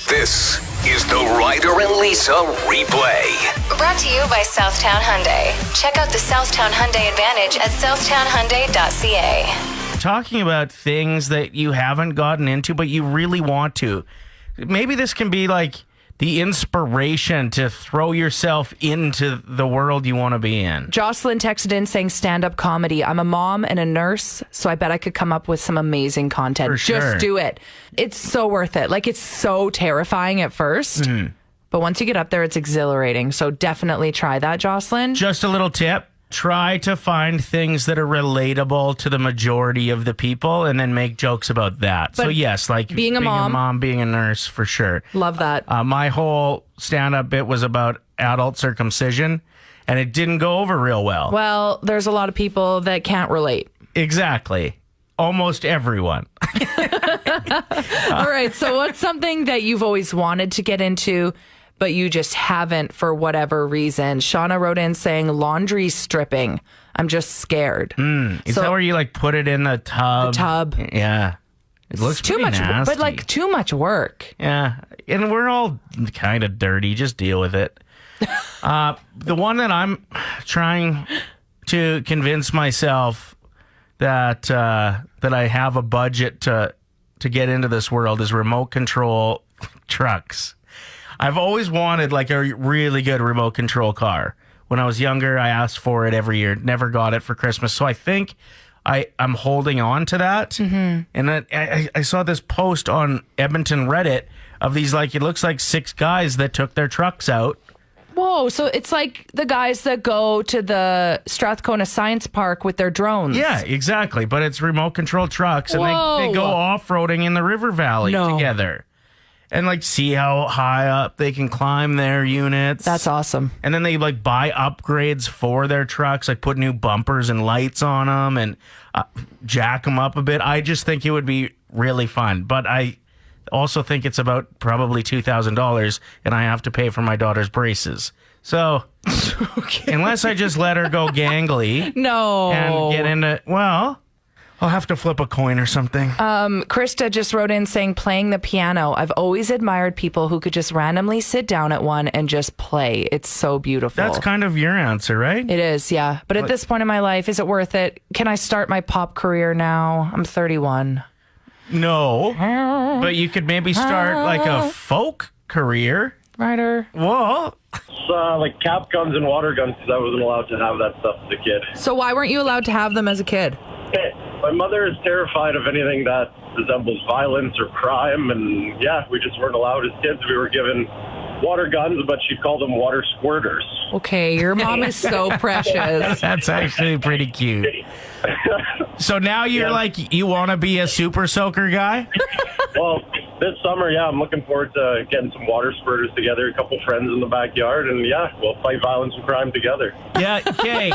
This is the Ryder and Lisa replay. Brought to you by Southtown Hyundai. Check out the Southtown Hyundai Advantage at southtownhyundai.ca. Talking about things that you haven't gotten into, but you really want to. Maybe this can be like the inspiration to throw yourself into the world you want to be in. Jocelyn texted in saying stand-up comedy. I'm a mom and a nurse, so I bet I could come up with some amazing content. For sure. Just do it. It's so worth it. Like, it's so terrifying at first, but once you get up there, it's exhilarating. So definitely try that, Jocelyn. Just a little tip. Try to find things that are relatable to the majority of the people and then make jokes about that. But so yes, like being a mom, being a nurse, for sure. Love that. My whole stand-up bit was about adult circumcision, and it didn't go over real well. Well, there's a lot of people that can't relate. Exactly. Almost everyone. All right, so what's something that you've always wanted to get into, but you just haven't for whatever reason? Shauna wrote in saying laundry stripping. I'm just scared. Is that where you like put it in the tub? The tub. Yeah. It looks too pretty much, nasty. but like too much work. Yeah. And we're all kind of dirty. Just deal with it. The one that I'm trying to convince myself that I have a budget to get into this world is remote control trucks. I've always wanted like a really good remote control car. When I was younger, I asked for it every year. Never got it for Christmas. So I think I'm holding on to that. Mm-hmm. And I saw this post on Edmonton Reddit of these, like, it looks like 6 guys that took their trucks out. Whoa, so it's like the guys that go to the Strathcona Science Park with their drones. Yeah, exactly. But it's remote control trucks. And they go off-roading in the river valley together. And, like, see how high up they can climb their units. That's awesome. And then they, like, buy upgrades for their trucks, like put new bumpers and lights on them and jack them up a bit. I just think it would be really fun. But I also think it's about probably $2,000, and I have to pay for my daughter's braces. So, unless I just let her go gangly. No. And get into, well, I'll have to flip a coin or something. Krista just wrote in saying playing the piano. I've always admired people who could just randomly sit down at one and just play. It's so beautiful. That's kind of your answer, right? It is, yeah. But at this point in my life, is it worth it? Can I start my pop career now? I'm 31. No. But you could maybe start like a folk career. Ryder. Well, like cap guns and water guns, because I wasn't allowed to have that stuff as a kid. So why weren't you allowed to have them as a kid? My mother is terrified of anything that resembles violence or crime, and yeah, we just weren't allowed as kids. We were given water guns, but she called them water squirters. Okay, your mom is so precious. that's actually pretty cute. So now you're like, you want to be a super soaker guy? Well, this summer, yeah, I'm looking forward to getting some water squirters together, a couple friends in the backyard, and yeah, we'll fight violence and crime together. Yeah, okay.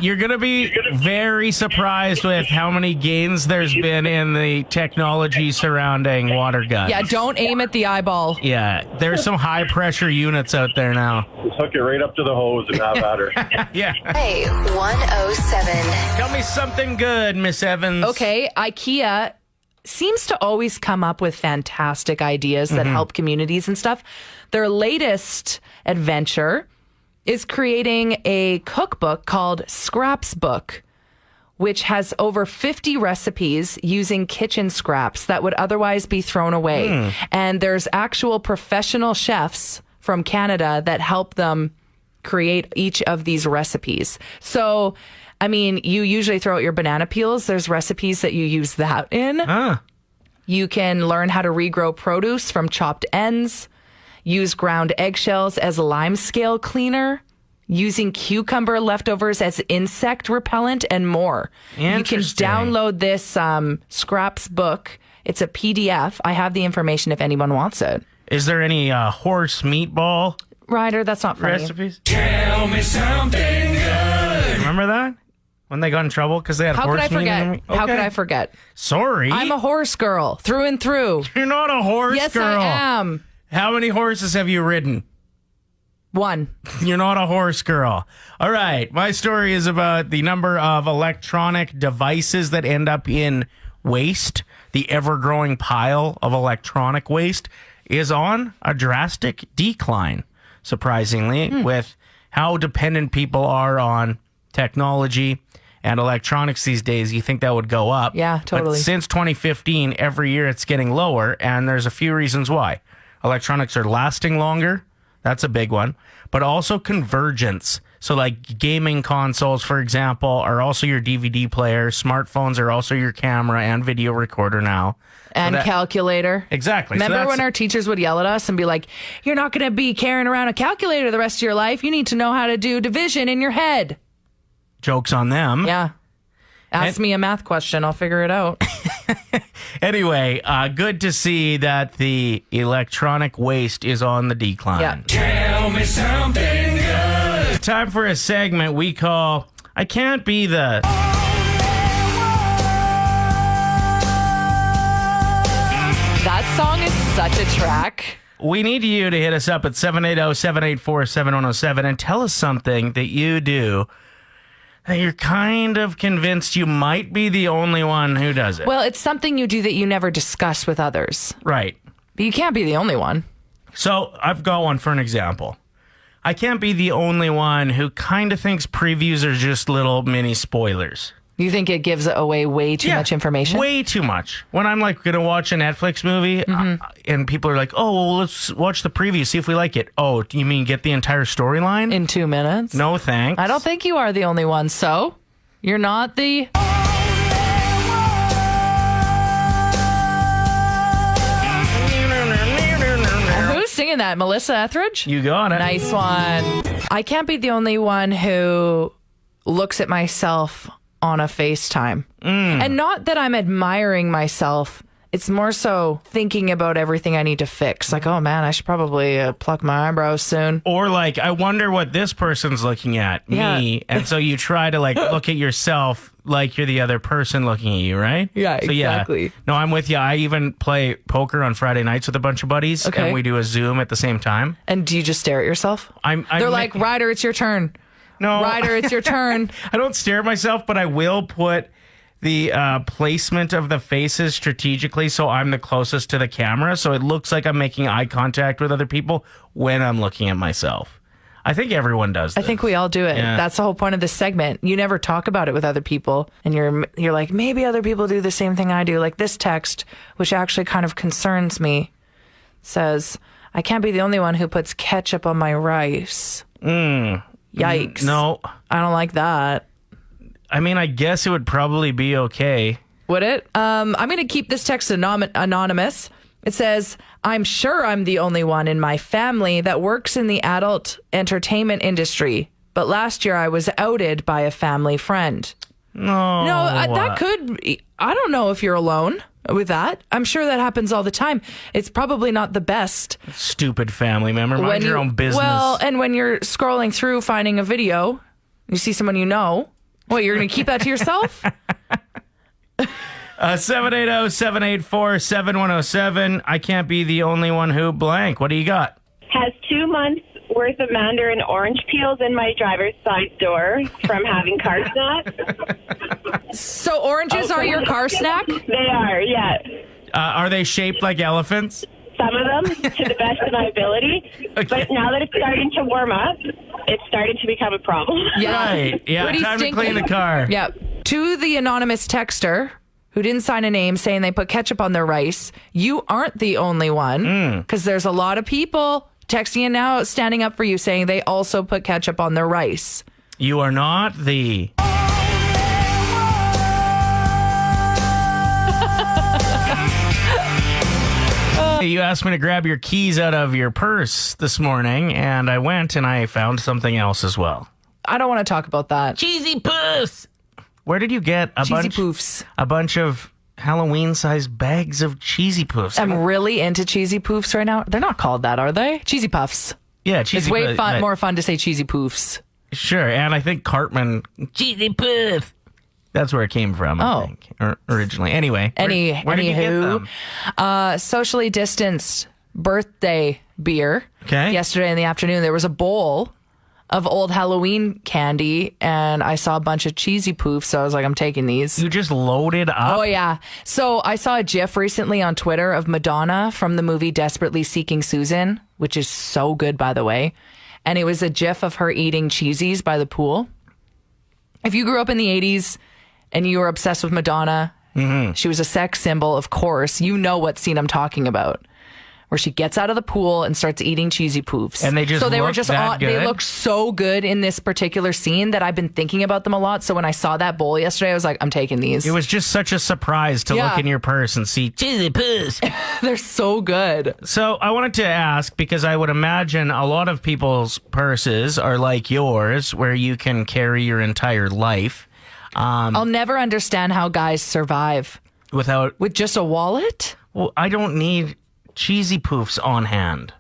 You're going to be very surprised with how many gains there's been in the technology surrounding water guns. Yeah, don't aim at the eyeball. Yeah, there's some high pressure units out there now. Just hook it right up to the hose and have at her. Yeah. Hey, 107. Tell me something good, Miss Evans. Okay, IKEA seems to always come up with fantastic ideas that help communities and stuff. Their latest adventure is creating a cookbook called Scraps Book, which has over 50 recipes using kitchen scraps that would otherwise be thrown away. And there's actual professional chefs from Canada that help them create each of these recipes. So, I mean, you usually throw out your banana peels. There's recipes that you use that in. You can learn how to regrow produce from chopped ends, use ground eggshells as lime scale cleaner, using cucumber leftovers as insect repellent, and more. You can download this Scraps book. It's a PDF. I have the information if anyone wants it. Is there any horse meatball Ryder, that's not funny. recipes? Tell me something good. Remember that? When they got in trouble because they had How horse could I meat in forget? them? How Okay. could I forget? Sorry. I'm a horse girl through and through. You're not a horse Yes, girl. I am. How many horses have you ridden? One. You're not a horse girl. All right. My story is about the number of electronic devices that end up in waste, the ever-growing pile of electronic waste. is on a drastic decline, surprisingly, with how dependent people are on technology and electronics these days. You think that would go up. Yeah, totally. But since 2015, every year it's getting lower, and there's a few reasons why. Electronics are lasting longer. That's a big one. But also convergence. So like gaming consoles, for example, are also your DVD player. Smartphones are also your camera and video recorder now. And calculator. Exactly. Remember when our teachers would yell at us and be like, you're not going to be carrying around a calculator the rest of your life. You need to know how to do division in your head. Joke's on them. Yeah. Ask me a math question. I'll figure it out. Anyway, good to see that the electronic waste is on the decline. Yeah. Tell me something good. Time for a segment we call I Can't Be the... That song is such a track. We need you to hit us up at 780-784-7107 and tell us something that you do that you're kind of convinced you might be the only one who does it. Well, it's something you do that you never discuss with others. Right. But you can't be the only one. So I've got one for an example. I can't be the only one who kind of thinks previews are just little mini spoilers. You think it gives away way too much information? Way too much. When I'm like going to watch a Netflix movie and people are like, oh, well, let's watch the preview, see if we like it. Oh, do you mean get the entire storyline? In 2 minutes? No, thanks. I don't think you are the only one, so you're not the... Who's singing that? Melissa Etheridge? You got it. Nice one. I can't be the only one who looks at myself on a FaceTime. And not that I'm admiring myself. It's more so thinking about everything I need to fix. Like, oh man, I should probably pluck my eyebrows soon. Or like, I wonder what this person's looking at, me. And so you try to like look at yourself like you're the other person looking at you, right? Yeah, so, exactly. Yeah. No, I'm with you. I even play poker on Friday nights with a bunch of buddies. Okay. And we do a Zoom at the same time. And do you just stare at yourself? They're like, Ryder, it's your turn. No. Ryder, it's your turn. I don't stare at myself, but I will put the placement of the faces strategically so I'm the closest to the camera. So it looks like I'm making eye contact with other people when I'm looking at myself. I think everyone does this. I think we all do it. Yeah. That's the whole point of this segment. You never talk about it with other people. And you're like, maybe other people do the same thing I do. Like this text, which actually kind of concerns me, says, I can't be the only one who puts ketchup on my rice. Yikes. No. I don't like that. I mean, I guess it would probably be okay. Would it? I'm going to keep this text anonymous. It says, I'm sure I'm the only one in my family that works in the adult entertainment industry. But last year I was outed by a family friend. No. That could... I don't know if you're alone with that. I'm sure that happens all the time. It's probably not the best. Stupid family member. Mind your own business. Well, and when you're scrolling through finding a video, you see someone you know. What, you're going to keep that to yourself? 780-784-7107. I can't be the only one who blank. What do you got? Has 2 months worth of mandarin orange peels in my driver's side door from having car snacks. So oranges are your car snack? They are, yeah. Are they shaped like elephants? Some of them, to the best of my ability. Okay. But now that it's starting to warm up, it's starting to become a problem. Yeah. Right. Yeah, Pretty time stinky. to clean the car. Yeah. To the anonymous texter who didn't sign a name saying they put ketchup on their rice, you aren't the only one, because there's a lot of people texting in now standing up for you saying they also put ketchup on their rice. You are not the... You asked me to grab your keys out of your purse this morning, and I went and I found something else as well. I don't want to talk about that. Cheesy poofs! Where did you get Cheesy poofs. a bunch of Halloween-sized bags of cheesy poofs? I'm really into cheesy poofs right now. They're not called that, are they? Cheesy puffs. Yeah, cheesy It's way poofs. more fun to say cheesy poofs. Sure, and I think Cartman... Cheesy poof! That's where it came from, I think, originally. Anyway, where did you get them? Socially distanced birthday beer. Okay. Yesterday in the afternoon, there was a bowl of old Halloween candy, and I saw a bunch of cheesy poofs, so I was like, I'm taking these. You just loaded up? Oh, yeah. So I saw a GIF recently on Twitter of Madonna from the movie Desperately Seeking Susan, which is so good, by the way. And it was a GIF of her eating cheesies by the pool. If you grew up in the 80s and you were obsessed with Madonna, she was a sex symbol, of course. You know what scene I'm talking about. Where she gets out of the pool and starts eating cheesy poofs. And they just so they look were just that good? They looked so good in this particular scene that I've been thinking about them a lot. So when I saw that bowl yesterday, I was like, I'm taking these. It was just such a surprise to look in your purse and see cheesy poofs. They're so good. So I wanted to ask, because I would imagine a lot of people's purses are like yours, where you can carry your entire life. I'll never understand how guys survive. With just a wallet? Well, I don't need cheesy poofs on hand,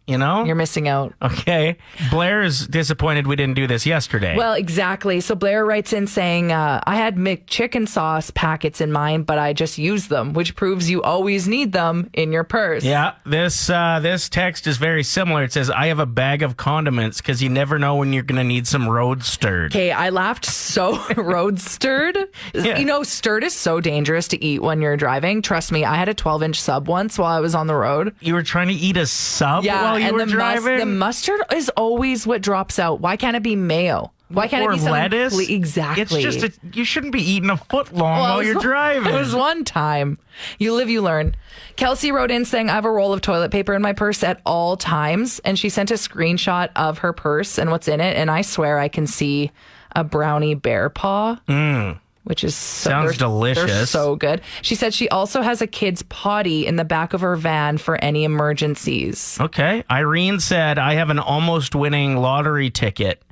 you know? You're missing out. Okay. Blair is disappointed we didn't do this yesterday. Well, exactly. So Blair writes in saying, I had McChicken sauce packets in mind, but I just used them, which proves you always need them in your purse. Yeah, this text is very similar. It says, I have a bag of condiments because you never know when you're going to need some road stirred. Okay, I laughed so road stirred. Yeah. You know, stirred is so dangerous to eat when you're driving. Trust me, I had a 12-inch sub once while I was on the road. You were trying to eat a sub while you were driving? The mustard is always what drops out. Why can't it be mayo? Why can't or it be something lettuce? Exactly. It's just you shouldn't be eating a foot long while you're driving. It was one time. You live, you learn. Kelsey wrote in saying, I have a roll of toilet paper in my purse at all times. And she sent a screenshot of her purse and what's in it. And I swear I can see a brownie bear paw. Which is sounds delicious. They're so good. She said she also has a kid's potty in the back of her van for any emergencies. Okay. Irene said, I have an almost winning lottery ticket.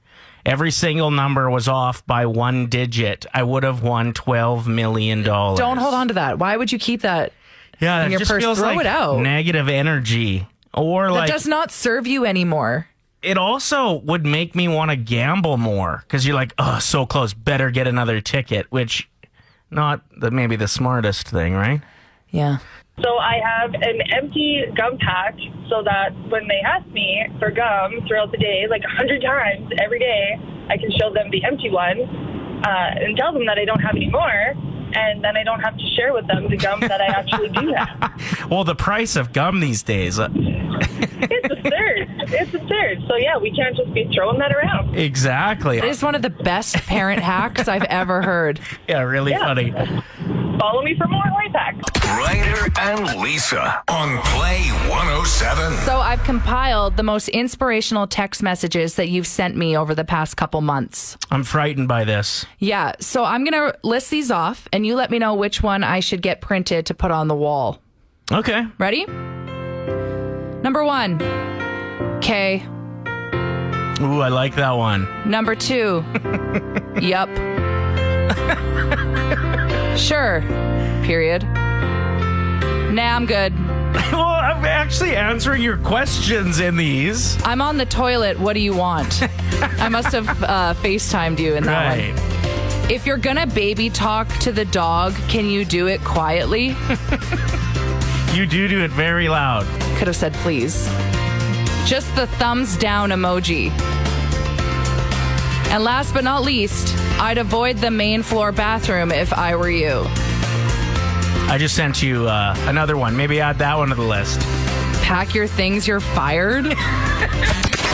Every single number was off by one digit. I would have won $12 million. Don't hold on to that. Why would you keep that in your just purse? feels Throw like it out. negative energy. Or that does not serve you anymore. It also would make me want to gamble more because you're like, oh, so close, better get another ticket, which maybe the smartest thing, right? Yeah. So I have an empty gum pack so that when they ask me for gum throughout the day, like 100 times every day, I can show them the empty one and tell them that I don't have any more. And then I don't have to share with them the gum that I actually do have. Well, the price of gum these days. It's absurd. It's absurd. So, yeah, we can't just be throwing that around. Exactly. It is one of the best parent hacks I've ever heard. Yeah, really funny. Follow me for more life hacks. Ryder and Lisa on Play 107. So I've compiled the most inspirational text messages that you've sent me over the past couple months. I'm frightened by this. Yeah, so I'm going to list these off, and you let me know which one I should get printed to put on the wall. Okay. Ready? Number 1, K. Ooh, I like that one. Number 2, yup. Sure, period. Nah, I'm good. Well, I'm actually answering your questions in these. I'm on the toilet. What do you want? I must have FaceTimed you in that one. If you're gonna baby talk to the dog, can you do it quietly? You do it very loud. Could have said please. Just the thumbs down emoji. And last but not least, I'd avoid the main floor bathroom if I were you. I just sent you another one. Maybe add that one to the list. Pack your things, you're fired.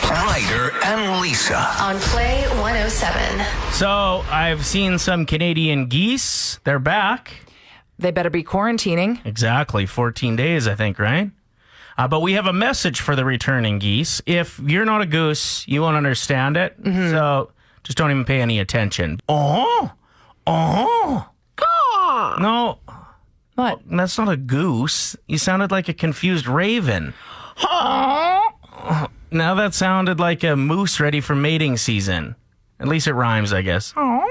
Ryder and Lisa On Play 107. So I've seen some Canadian geese. They're back. They better be quarantining. Exactly. 14 days, I think, right? But we have a message for the returning geese. If you're not a goose, you won't understand it. So just don't even pay any attention. Oh. No. What? That's not a goose. You sounded like a confused raven. Now that sounded like a moose ready for mating season. At least it rhymes, I guess. No.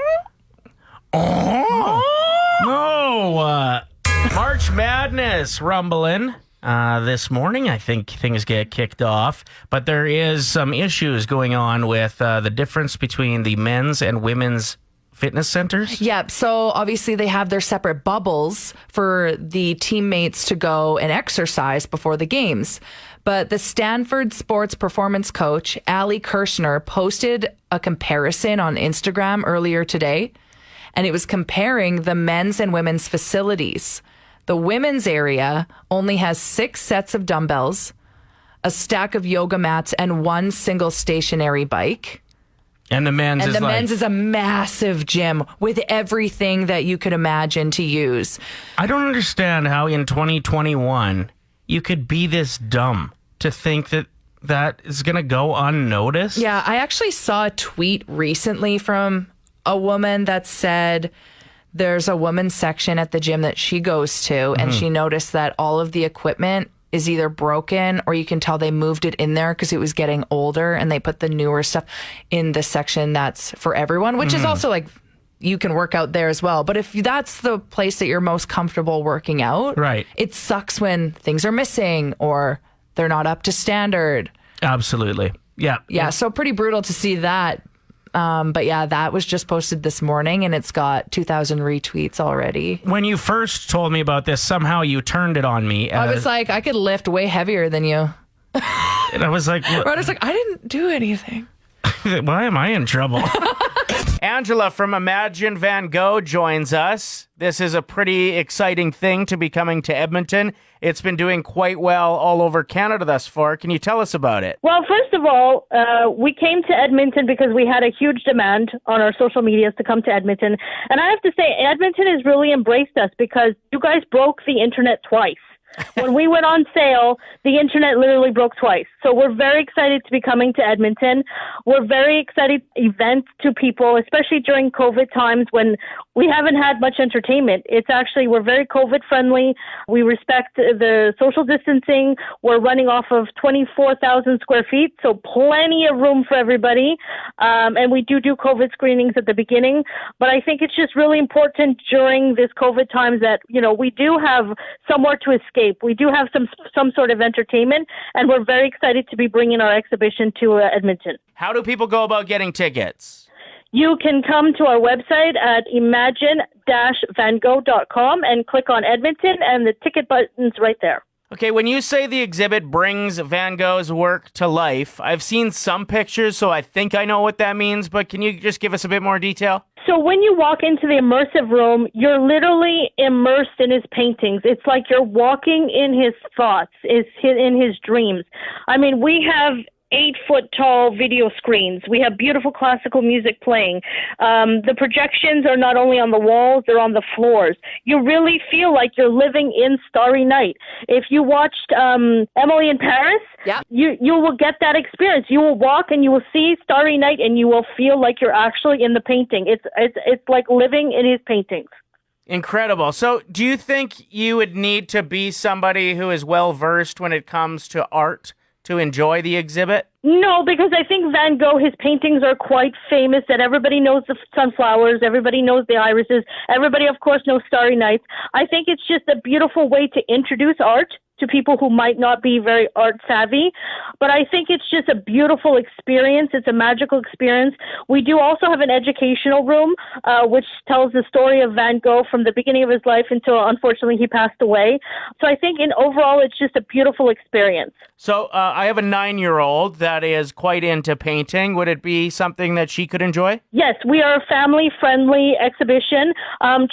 March Madness rumbling. This morning, I think things get kicked off, but there is some issues going on with the difference between the men's and women's fitness centers? Yep. So obviously they have their separate bubbles for the teammates to go and exercise before the games. But the Stanford sports performance coach, Allie Kirshner, posted a comparison on Instagram earlier today, and it was comparing the men's and women's facilities. The women's area only has 6 sets of dumbbells, a stack of yoga mats, and 1 single stationary bike. And the men's men's is a massive gym with everything that you could imagine to use. I don't understand how in 2021 you could be this dumb to think that is going to go unnoticed. Yeah, I actually saw a tweet recently from a woman that said there's a women's section at the gym that she goes to, and she noticed that all of the equipment is either broken or you can tell they moved it in there because it was getting older and they put the newer stuff in the section that's for everyone, which is also like you can work out there as well. But if that's the place that you're most comfortable working out, right, it sucks when things are missing or they're not up to standard. Absolutely. Yeah. Yeah. So pretty brutal to see that. But yeah, that was just posted this morning and it's got 2,000 retweets already. When you first told me about this, somehow you turned it on me. I was like, I could lift way heavier than you. And I was like, Ryder's like, I didn't do anything. Why am I in trouble? Angela from Imagine Van Gogh joins us. This is a pretty exciting thing to be coming to Edmonton. It's been doing quite well all over Canada thus far. Can you tell us about it? Well, first of all, we came to Edmonton because we had a huge demand on our social medias to come to Edmonton. And I have to say, Edmonton has really embraced us because you guys broke the internet twice. When we went on sale, the internet literally broke twice. So we're very excited to be coming to Edmonton. We're very excited events to people, especially during COVID times when we haven't had much entertainment. It's actually, we're very COVID friendly. We respect the social distancing. We're running off of 24,000 square feet, so plenty of room for everybody. And we do COVID screenings at the beginning. But I think it's just really important during this COVID times that, you know, we do have somewhere to escape. We do have some sort of entertainment, and we're very excited to be bringing our exhibition to Edmonton. How do people go about getting tickets? You can come to our website at imagine-vangogh.com and click on Edmonton, and the ticket button's right there. Okay, when you say the exhibit brings Van Gogh's work to life, I've seen some pictures, so I think I know what that means, but can you just give us a bit more detail? So when you walk into the immersive room, you're literally immersed in his paintings. It's like you're walking in his thoughts, in his dreams. I mean, we have 8-foot-tall video screens. We have beautiful classical music playing. The projections are not only on the walls, they're on the floors. You really feel like you're living in Starry Night. If you watched Emily in Paris, you will get that experience. You will walk and you will see Starry Night and you will feel like you're actually in the painting. It's like living in his paintings. Incredible. So do you think you would need to be somebody who is well-versed when it comes to art to enjoy the exhibit? No, because I think Van Gogh, his paintings are quite famous, that everybody knows the sunflowers, everybody knows the irises, everybody, of course, knows Starry Nights. I think it's just a beautiful way to introduce art to people who might not be very art savvy. But I think it's just a beautiful experience. It's a magical experience. We do also have an educational room, which tells the story of Van Gogh from the beginning of his life until, unfortunately, he passed away. So I think in overall, it's just a beautiful experience. So I have a 9-year-old that is quite into painting. Would it be something that she could enjoy? Yes, we are a family-friendly exhibition.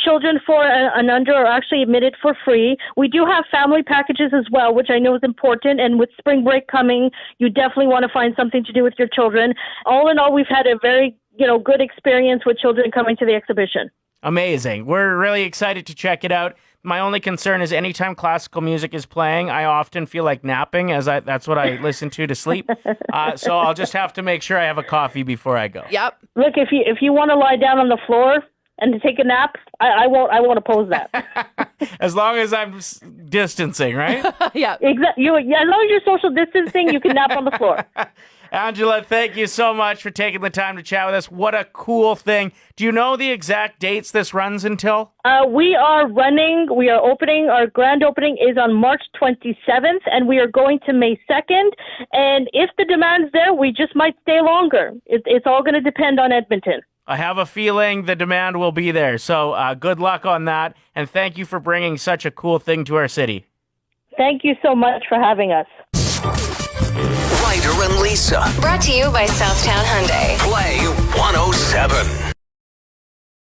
Children 4 and under are actually admitted for free. We do have family packages as well, which I know is important. And with spring break coming, you definitely want to find something to do with your children. All in all, we've had a very, good experience with children coming to the exhibition. Amazing. We're really excited to check it out. My only concern is anytime classical music is playing, I often feel like napping, as that's what I listen to sleep. So I'll just have to make sure I have a coffee before I go. Yep. Look, if you want to lie down on the floor and to take a nap, I won't oppose that. As long as I'm distancing, right? Yeah. Exactly. As long as you're social distancing, you can nap on the floor. Angela, thank you so much for taking the time to chat with us. What a cool thing. Do you know the exact dates this runs until? We are opening, our grand opening is on March 27th, and we are going to May 2nd. And if the demand's there, we just might stay longer. It's all going to depend on Edmonton. I have a feeling the demand will be there. So good luck on that. And thank you for bringing such a cool thing to our city. Thank you so much for having us. Ryder and Lisa. Brought to you by Southtown Hyundai. Play 107.